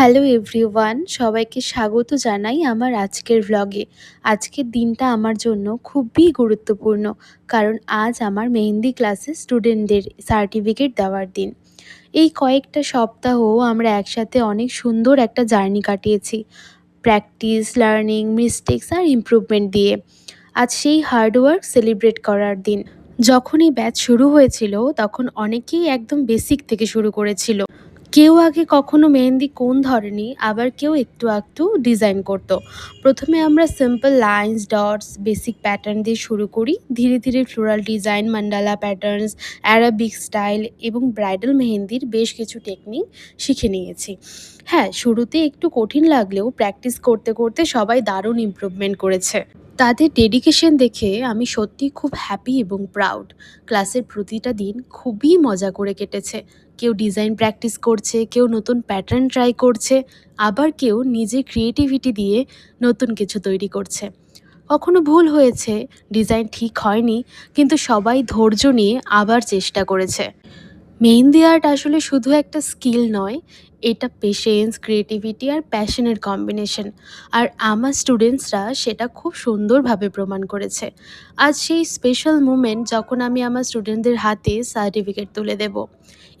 Hello everyone, সবাইকে স্বাগত জানাই আমার আজকের ভ্লগে। আজকের দিনটা আমার জন্য খুবই গুরুত্বপূর্ণ, কারণ আজ আমার মেহেন্দি ক্লাসের স্টুডেন্টদের সার্টিফিকেট দেওয়ার দিন। এই কয়েকটা সপ্তাহ আমরা একসাথে অনেক সুন্দর একটা জার্নি কাটিয়েছি, প্র্যাকটিস, লার্নিং, মিস্টেক্স আর ইমপ্রুভমেন্ট দিয়ে। আজ সেই হার্ডওয়ার্ক সেলিব্রেট করার দিন। যখন এই ব্যাচ শুরু হয়েছিল তখন অনেকেই একদম বেসিক থেকে শুরু করেছিল। কেউ আগে কখনো মেহেন্দি কোন ধরেনি, আবার কেউ একটু একটু ডিজাইন করতো। প্রথমে আমরা simple lines, dots, basic pattern দিয়ে শুরু করি। ধীরে ধীরে floral design, mandala patterns, Arabic style এবং ব্রাইডাল মেহেন্দির বেশ কিছু টেকনিক শিখে নিয়েছি। হ্যাঁ, শুরুতে একটু কঠিন লাগলেও প্র্যাকটিস করতে করতে সবাই দারুণ ইমপ্রুভমেন্ট করেছে। তাদের ডেডিকেশন দেখে আমি সত্যিই খুব হ্যাপি এবং প্রাউড। ক্লাসের প্রতিটা দিন খুবই মজা করে কেটেছে। কেউ ডিজাইন প্র্যাকটিস করছে, কেউ নতুন প্যাটার্ন ট্রাই করছে, আবার কেউ নিজের ক্রিয়েটিভিটি দিয়ে নতুন কিছু তৈরি করছে। কখনো ভুল হয়েছে, ডিজাইন ঠিক হয়নি, কিন্তু সবাই ধৈর্য নিয়ে আবার চেষ্টা করেছে। মেহেন্দি আর্ট আসলে শুধু একটা স্কিল নয়, এটা পেশেন্স, ক্রিয়েটিভিটি আর প্যাশনের কম্বিনেশন। আর আমার স্টুডেন্টসরা সেটা খুব সুন্দরভাবে প্রমাণ করেছে। আজ সেই স্পেশাল মুমেন্ট যখন আমি আমার স্টুডেন্টদের হাতে সার্টিফিকেট তুলে দেব।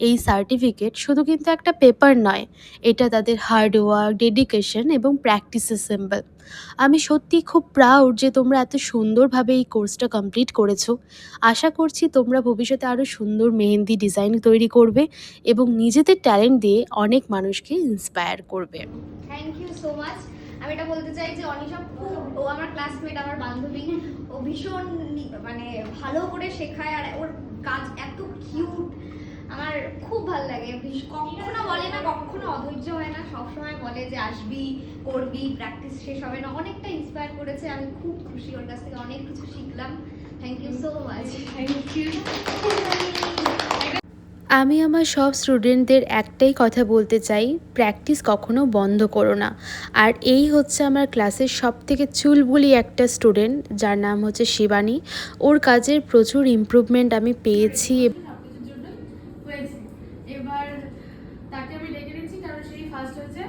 এই সার্টিফিকেট শুধু কিন্তু একটা পেপার নয়, এটা তাদের হার্ডওয়ার্ক, ডেডিকেশন এবং প্র্যাকটিসের সিম্বল। আমি সত্যিই খুব প্রাউড যে তোমরা এত সুন্দরভাবে এই কোর্সটা কমপ্লিট করেছো। আশা করছি তোমরা ভবিষ্যতে আরও সুন্দর মেহেন্দি ডিজাইন তৈরি করবে এবং নিজেদের ট্যালেন্ট দিয়ে অনেক মানুষকে ইন্সপায়ার করবে। Thank you so much. আমি এটা বলতে চাই যে অনিশা ও আমার ক্লাসমেট, আমার বান্ধবী। ও ভীষণ মানে ভালো করে শেখায়, আর ওর কাজ এত কিউট, আমার খুব ভালো লাগে। কখনো বলে না, কখনো অধৈর্য হয় না, সবসময় বলে যে আসবি, করবি, প্র্যাকটিস শেষ হবে না। অনেকটা ইন্সপায়ার করেছে, আমি খুব খুশি, ওর কাছ থেকে অনেক কিছু শিখলাম। Thank you so much. Thank you. আমি আমার সব স্টুডেন্টদের একটাই কথা বলতে চাই, প্র্যাকটিস কখনো বন্ধ করো না। আর এই হচ্ছে আমার ক্লাসের সবথেকে চুলবুলি একটা স্টুডেন্ট, যার নাম হচ্ছে শিবানী। ওর কাজের প্রচুর ইমপ্রুভমেন্ট আমি পেয়েছি। এবার তাকে আমি ডেকে নিচ্ছি, কারণ সেই ফার্স্ট হয়েছে।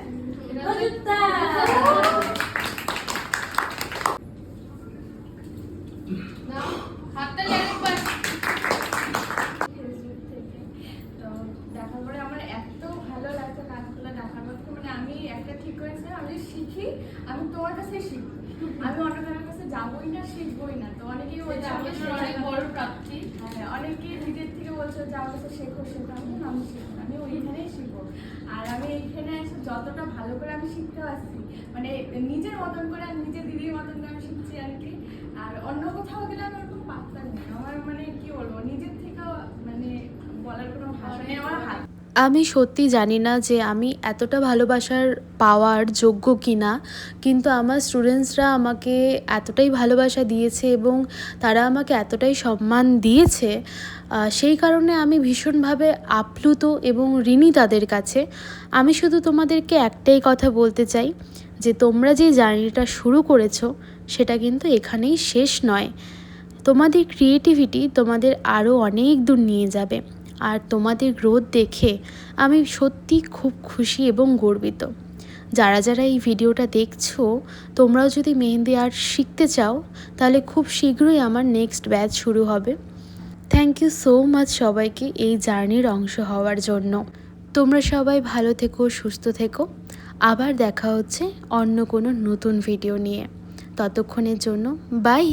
দেখার পরে আমার এত ভালো লাগছে কাজগুলো দেখার পর, মানে আমি একটা ঠিক করেছিলাম, আমি শিখি, আমি তোমার কাছে শিখি, আমি অন্য কারোর কাছে যাবোই না, শিখবোই না। তো অনেকেই বলছে অনেক বড় প্রাপ্তি। হ্যাঁ, অনেকেই নিজের থেকে বলছে যে আমার কাছে শেখো শেখো, আমি শিখবো, আমি ওইখানেই শিখবো। আর আমি এইখানে এসে যতটা ভালো করে আমি শিখতে পারছি, মানে নিজের মতন করে, আর নিজের দিদির মতন করে আমি শিখছি আর কি। আর অন্য কোথাও গেলে আমি ওরকম পারতাম না, আমার মানে কি বলবো, নিজের থেকেও মানে বলার কোনো ভাষা নেই আমার হাত। আমি সত্যি জানি না যে আমি এতটা ভালোবাসার পাওয়ার যোগ্য কি না, কিন্তু আমার স্টুডেন্টসরা আমাকে এতটাই ভালোবাসা দিয়েছে এবং তারা আমাকে এতটাই সম্মান দিয়েছে, সেই কারণে আমি ভীষণভাবে আপ্লুত এবং ঋণী তাদের কাছে। আমি শুধু তোমাদেরকে একটাই কথা বলতে চাই, যে তোমরা যে জার্নিটা শুরু করেছো সেটা কিন্তু এখানেই শেষ নয়। তোমাদের ক্রিয়েটিভিটি তোমাদের আরও অনেক দূর নিয়ে যাবে। আর তোমাদের গ্রোথ দেখে আমি সত্যি খুব খুশি এবং গর্বিত। যারা যারা এই ভিডিওটা দেখছো, তোমরাও যদি মেহেন্দি আর্ট শিখতে চাও, তাহলে খুব শীঘ্রই আমার নেক্সট ব্যাচ শুরু হবে। থ্যাংক ইউ সো মাচ সবাইকে এই জার্নির অংশ হওয়ার জন্য। তোমরা সবাই ভালো থেকো, সুস্থ থেকো। আবার দেখা হচ্ছে অন্য কোনো নতুন ভিডিও নিয়ে। ততক্ষণের জন্য বাই।